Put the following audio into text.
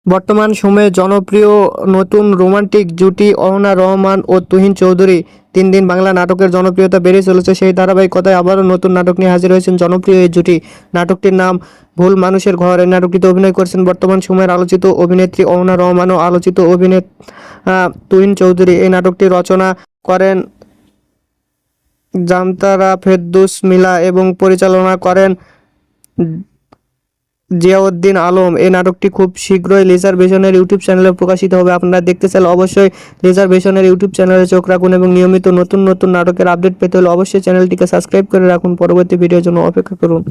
বর্তমান সময়ে জনপ্রিয় নতুন রোমান্টিক জুটি অহনা রহমান ও তুহিন চৌধুরী। দিন দিন বাংলা নাটকের জনপ্রিয়তা বেড়ে চলেছে, সেই ধারাবাহিকতায় আবারও নতুন নাটক নিয়ে হাজির হয়েছেন জনপ্রিয় এই জুটি। নাটকটির নাম ভুল মানুষের ঘর। এই নাটকটিতে অভিনয় করেছেন বর্তমান সময়ের আলোচিত অভিনেত্রী অহনা রহমান ও আলোচিত অভিনেতা তুহিন চৌধুরী। এই নাটকটি রচনা করেন জামতারা ফেরদৌস মিলা এবং পরিচালনা করেন জিয়াউদ্দিন আলম। এই নাটকটি খুব শীঘ্রই লেজার ভিশনের ইউটিউব চ্যানেলে প্রকাশিত হবে। আপনারা দেখতে চাইলে অবশ্যই লেজার ভিশনের ইউটিউব চ্যানেলে চোখ রাখুন এবং নিয়মিত নতুন নতুন নাটকের আপডেট পেতে হলে অবশ্যই চ্যানেলটিকে সাবস্ক্রাইব করে রাখুন। পরবর্তী ভিডিওর জন্য অপেক্ষা করুন।